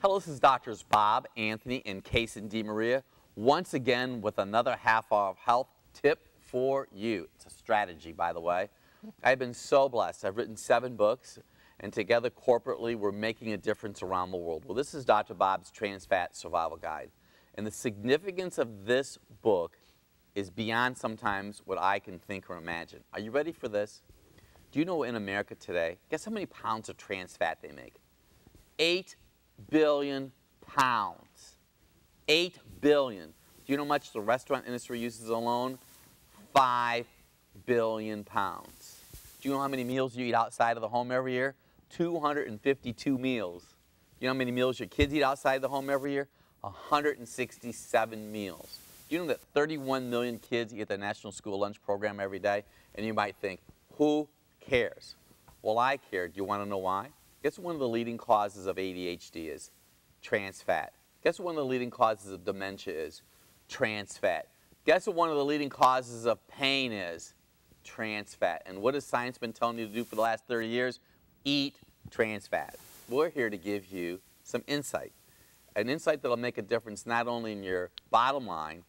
Hello, this is Doctors Bob, Anthony, and Casen Maria, once again with another half-hour health tip for you. It's a strategy, by the way. I've been so blessed. I've written 7 books, and together corporately we're making a difference around the world. Well, this is Dr. Bob's Trans Fat Survival Guide, and the significance of this book is beyond sometimes what I can think or imagine. Are you ready for this? Do you know in America today, guess how many pounds of trans fat they make? 8 billion pounds. 8 billion. Do you know how much the restaurant industry uses alone? 5 billion pounds. Do you know how many meals you eat outside of the home every year? 252 meals. Do you know how many meals your kids eat outside the home every year? 167 meals. Do you know that 31 million kids eat the National School Lunch Program every day? And you might think, who cares? Well, I care. Do you want to know why? Guess what one of the leading causes of ADHD is? Trans fat. Guess what one of the leading causes of dementia is? Trans fat. Guess what one of the leading causes of pain is? Trans fat. And what has science been telling you to do for the last 30 years? Eat trans fat. We're here to give you some insight. An insight that will make a difference not only in your bottom line,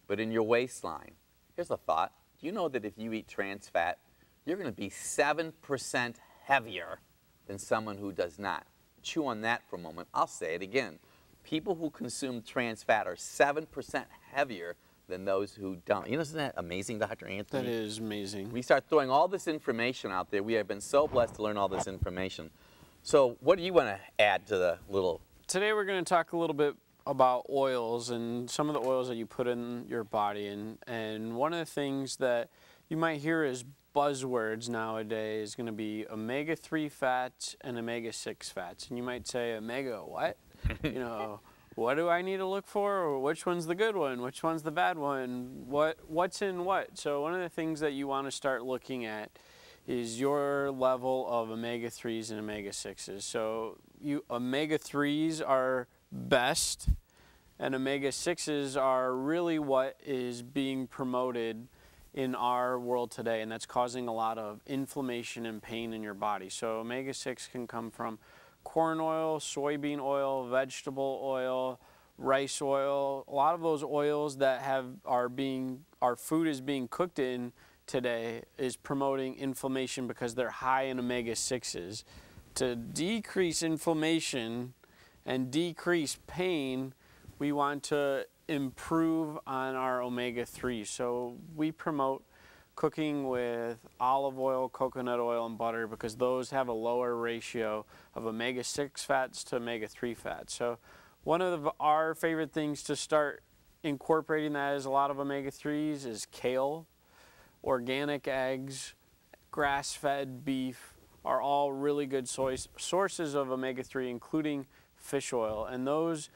but in your waistline. Here's a thought. Do you know that if you eat trans fat, you're going to be 7% heavier than someone who does not? Chew on that for a moment. I'll say it again. People who consume trans fat are 7% heavier than those who don't. You know, isn't that amazing, Dr. Anthony? That is amazing. We start throwing all this information out there. We have been so blessed to learn all this information. So what do you want to add to the little... Today we're going to talk a little bit about oils and some of the oils that you put in your body. And one of the things that you might hear as buzzwords nowadays is going to be omega-3 fats and omega-6 fats. And you might say, omega what? You know, what do I need to look for? Or which one's the good one? Which one's the bad one? What's in what? So one of the things that you want to start looking at is your level of omega-3s and omega-6s. So omega-3s are best, and omega-6s are really what is being promoted in our world today, and that's causing a lot of inflammation and pain in your body. So omega-6 can come from corn oil, soybean oil, vegetable oil, rice oil. A lot of those oils that our food is being cooked in today is promoting inflammation because they're high in omega-6s. To decrease inflammation and decrease pain, we want to improve on our omega-3. So we promote cooking with olive oil, coconut oil, and butter because those have a lower ratio of omega-6 fats to omega-3 fats. So one of our favorite things to start incorporating that is a lot of omega-3s is kale, organic eggs, grass-fed beef are all really good sources of omega-3, including fish oil. And those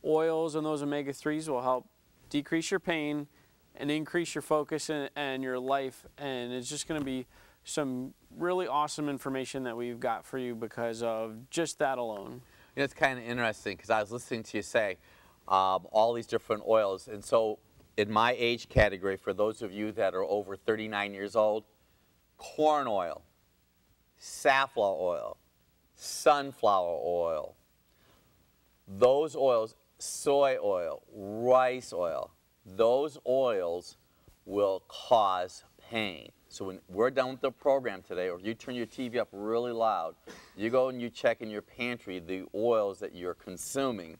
oils and those omega-3s will help decrease your pain and increase your focus and your life. And it's just going to be some really awesome information that we've got for you because of just that alone. You know, it's kind of interesting because I was listening to you say all these different oils. And so in my age category, for those of you that are over 39 years old, corn oil, safflower oil, sunflower oil, those oils, soy oil, rice oil, those oils will cause pain. So when we're done with the program today, or you turn your TV up really loud, you go and you check in your pantry the oils that you're consuming.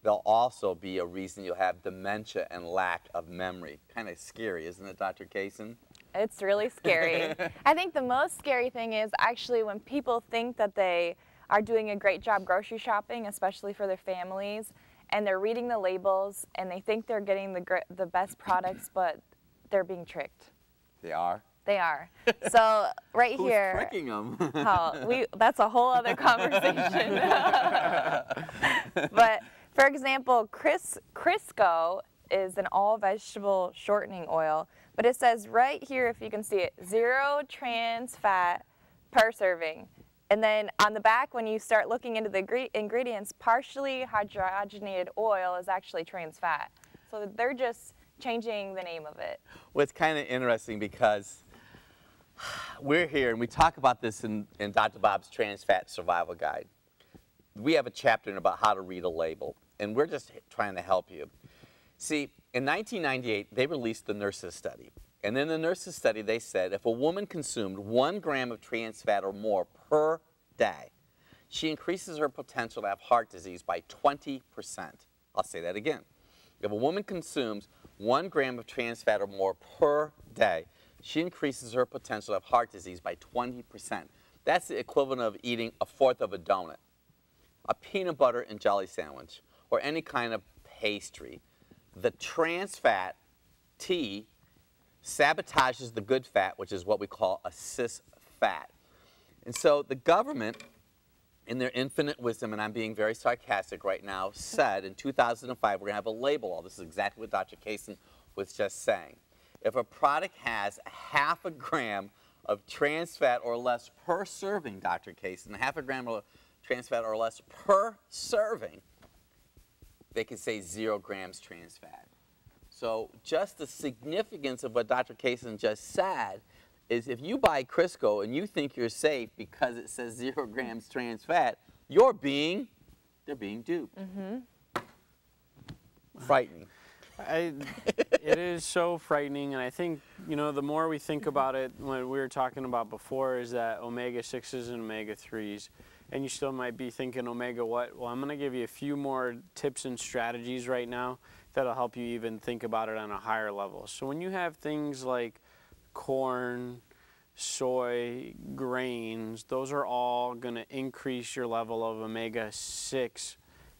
They'll also be a reason you'll have dementia and lack of memory. Kind of scary, isn't it, Dr. Casen? It's really scary. I think the most scary thing is actually when people think that they are doing a great job grocery shopping, especially for their families, and they're reading the labels and they think they're getting the best products, but they're being tricked. They are? They are. So right here. Who's tricking them? That's a whole other conversation. But for example, Crisco is an all-vegetable shortening oil, but it says right here, if you can see it, 0 trans fat per serving. And then on the back, when you start looking into the ingredients, partially hydrogenated oil is actually trans fat. So they're just changing the name of it. Well, it's kind of interesting because we're here and we talk about this in Dr. Bob's Trans Fat Survival Guide. we have a chapter in about how to read a label, and we're just trying to help you. See, in 1998, they released the nurses study. And in the nurses study, they said if a woman consumed 1 gram of trans fat or more per day, she increases her potential to have heart disease by 20%. I'll say that again. If a woman consumes 1 gram of trans fat or more per day, she increases her potential to have heart disease by 20%. That's the equivalent of eating 1/4 of a donut, a peanut butter and jelly sandwich, or any kind of pastry. The trans fat, T, sabotages the good fat, which is what we call a cis fat. And so the government, in their infinite wisdom, and I'm being very sarcastic right now, said in 2005 we're going to have a label. This is exactly what Dr. Casen was just saying. If a product has 1/2 gram of trans fat or less per serving, Dr. Casen, 1/2 gram of trans fat or less per serving, they can say 0 grams trans fat. So just the significance of what Dr. Casen just said is if you buy Crisco and you think you're safe because it says 0 grams trans fat, they're being duped. Frightening. It is so frightening, and I think, you know, the more we think about it, what we were talking about before is that omega-6s and omega-3s, and you still might be thinking omega what? Well, I'm going to give you a few more tips and strategies right now that'll help you even think about it on a higher level. So when you have things like corn, soy, grains, those are all going to increase your level of omega-6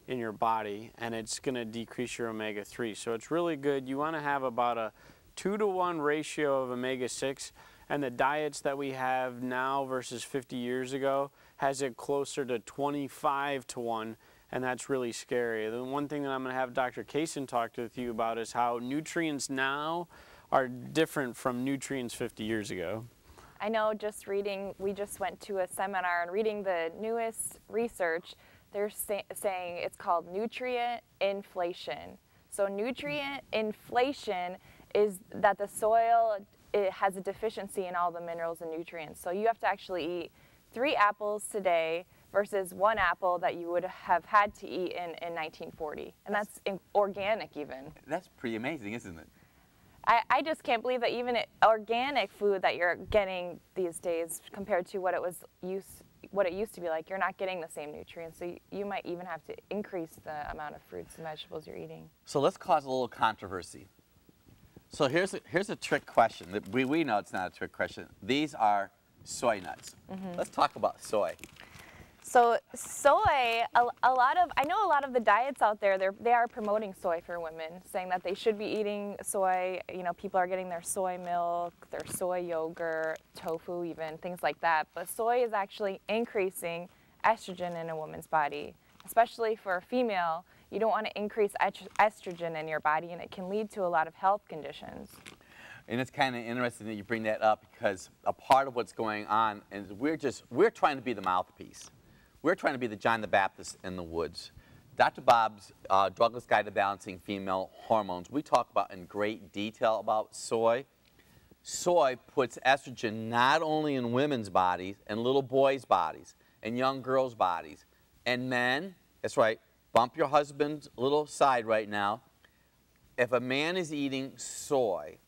in your body, and it's going to decrease your omega-3. So it's really good. You want to have about a 2-to-1 ratio of omega-6, and the diets that we have now versus 50 years ago has it closer to 25-to-1, and that's really scary. The one thing that I'm going to have Dr. Casen talk with you about is how nutrients now are different from nutrients 50 years ago. I know, just reading, we just went to a seminar and reading the newest research, they're saying it's called nutrient inflation. So nutrient inflation is that the soil, it has a deficiency in all the minerals and nutrients. So you have to actually eat 3 apples today versus 1 apple that you would have had to eat in 1940. And that's organic even. That's pretty amazing, isn't it? I just can't believe that even organic food that you're getting these days compared to what it used to be like, you're not getting the same nutrients. So you might even have to increase the amount of fruits and vegetables you're eating. So let's cause a little controversy. So here's a trick question. We know it's not a trick question. These are soy nuts. Let's talk about soy. So soy, I know a lot of the diets out there, they are promoting soy for women, saying that they should be eating soy. You know, people are getting their soy milk, their soy yogurt, tofu even, things like that. But soy is actually increasing estrogen in a woman's body, especially for a female. You don't want to increase estrogen in your body, and it can lead to a lot of health conditions. And it's kind of interesting that you bring that up, because a part of what's going on is we're trying to be the mouthpiece. We're trying to be the John the Baptist in the woods. Dr. Bob's Drugless Guide to Balancing Female Hormones, we talk about in great detail about soy. Soy puts estrogen not only in women's bodies, and little boys' bodies, and young girls' bodies, and men. That's right, bump your husband's little side right now. If a man is eating soy,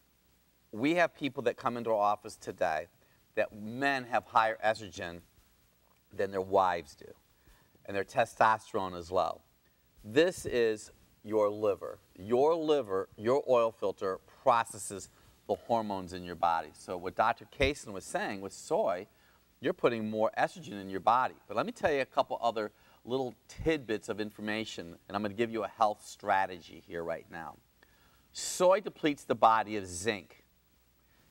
we have people that come into our office today that men have higher estrogen than their wives do, and their testosterone is low. This is your liver. Your liver, your oil filter, processes the hormones in your body. So what Dr. Casen was saying with soy, you're putting more estrogen in your body. But let me tell you a couple other little tidbits of information, and I'm going to give you a health strategy here right now. Soy depletes the body of zinc.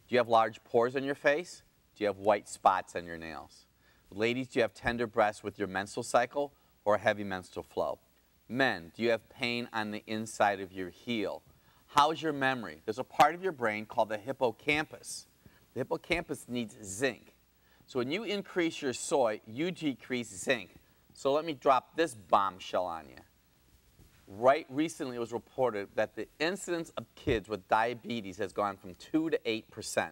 Do you have large pores on your face? Do you have white spots on your nails? Ladies, do you have tender breasts with your menstrual cycle or heavy menstrual flow? Men, do you have pain on the inside of your heel? How's your memory? There's a part of your brain called the hippocampus. The hippocampus needs zinc. So when you increase your soy, you decrease zinc. So let me drop this bombshell on you. Right recently it was reported that the incidence of kids with diabetes has gone from 2 to 8%.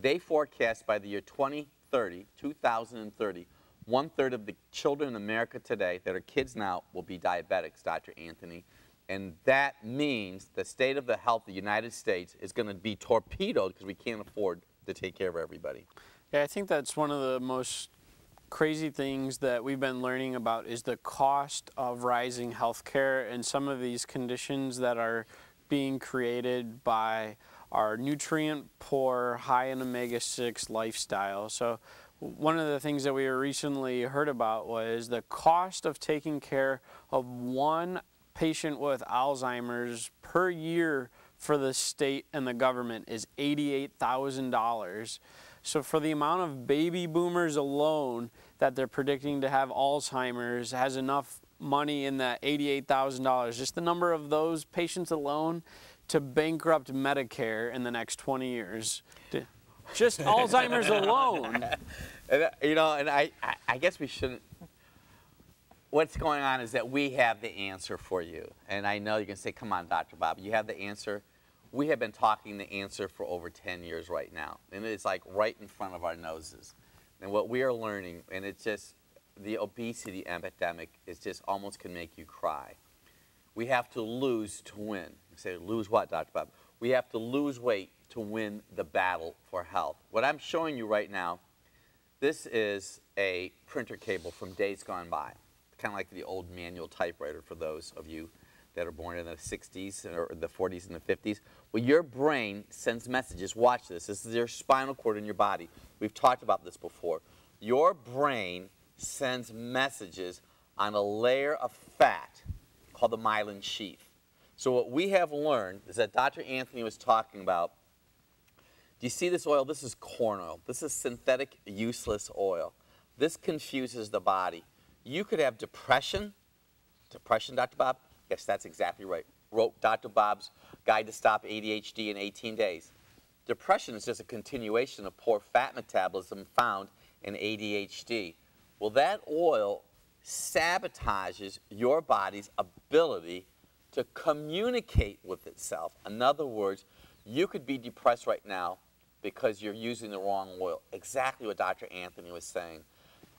They forecast by the year 2030, 1/3 of the children in America today that are kids now will be diabetics, Dr. Anthony. And that means the state of the health of the United States is going to be torpedoed because we can't afford to take care of everybody. Yeah, I think that's one of the most crazy things that we've been learning about is the cost of rising healthcare and some of these conditions that are being created by our nutrient poor, high in omega-6 lifestyle. So one of the things that we recently heard about was the cost of taking care of one patient with Alzheimer's per year for the state and the government is $88,000. So for the amount of baby boomers alone that they're predicting to have Alzheimer's has enough money in that $88,000, just the number of those patients alone to bankrupt Medicare in the next 20 years. Just Alzheimer's alone. And, you know, and I guess we shouldn't. What's going on is that we have the answer for you. And I know you can say, come on, Dr. Bob, you have the answer. We have been talking the answer for over 10 years right now. And it's like right in front of our noses. And what we are learning, and it's just, the obesity epidemic is just almost can make you cry. We have to lose to win. You say, lose what, Dr. Bob? We have to lose weight to win the battle for health. What I'm showing you right now, this is a printer cable from days gone by. Kind of like the old manual typewriter for those of you that are born in the 60s or the 40s and the 50s. Well, your brain sends messages. Watch this. This is your spinal cord in your body. We've talked about this before. Your brain sends messages on a layer of fat called the myelin sheath. So what we have learned is that Dr. Anthony was talking about, do you see this oil? This is corn oil. This is synthetic, useless oil. This confuses the body. You could have depression. Depression, Dr. Bob? Yes, that's exactly right. Wrote Dr. Bob's Guide to Stop ADHD in 18 days. Depression is just a continuation of poor fat metabolism found in ADHD. Well, that oil sabotages your body's ability to communicate with itself. In other words, you could be depressed right now because you're using the wrong oil. Exactly what Dr. Anthony was saying.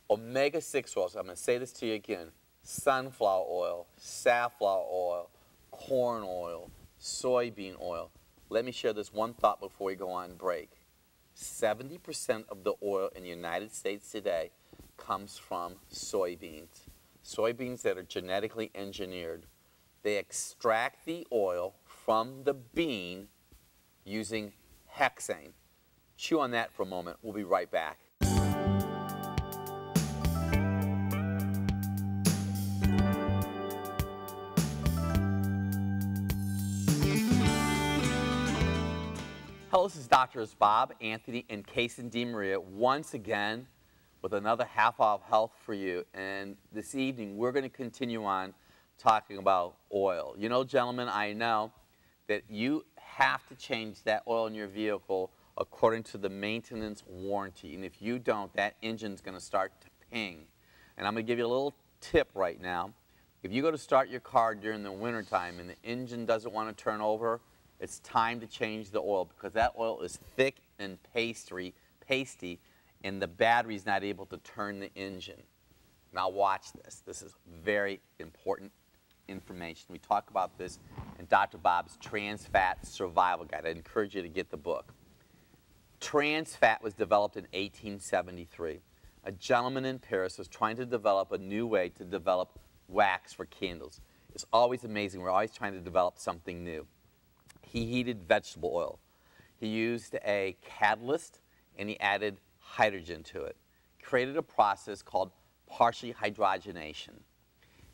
Omega-6 oils, I'm going to say this to you again, sunflower oil, safflower oil, corn oil, soybean oil. Let me share this one thought before we go on break. 70% of the oil in the United States today comes from soybeans. Soybeans that are genetically engineered. They extract the oil from the bean using hexane. Chew on that for a moment. We'll be right back. Hello, this is Drs. Bob, Anthony, and Casen DeMaria once again with another half hour of health for you. And this evening, we're going to continue on talking about oil. You know, gentlemen, I know that you have to change that oil in your vehicle according to the maintenance warranty. And if you don't, that engine's going to start to ping. And I'm going to give you a little tip right now. If you go to start your car during the wintertime and the engine doesn't want to turn over, it's time to change the oil because that oil is thick and pasty, and the battery's not able to turn the engine. Now watch this. This is very important information. We talk about this in Dr. Bob's Trans Fat Survival Guide. I encourage you to get the book. Trans fat was developed in 1873. A gentleman in Paris was trying to develop a new way to develop wax for candles. It's always amazing. We're always trying to develop something new. He heated vegetable oil. He used a catalyst and he added hydrogen to it. Created a process called partial hydrogenation.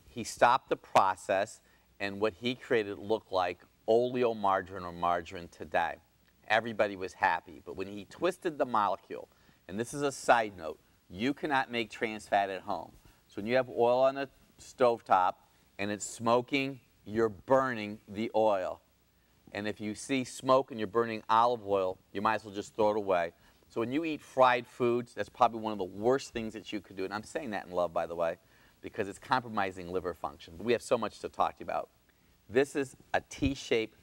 He stopped the process and what he created looked like oleomargarine or margarine today. Everybody was happy, but when he twisted the molecule, and this is a side note, you cannot make trans fat at home. So when you have oil on a stovetop and it's smoking, you're burning the oil. And if you see smoke and you're burning olive oil, you might as well just throw it away. So when you eat fried foods, that's probably one of the worst things that you could do. And I'm saying that in love, by the way, because it's compromising liver function. But we have so much to talk to you about. This is a T-shaped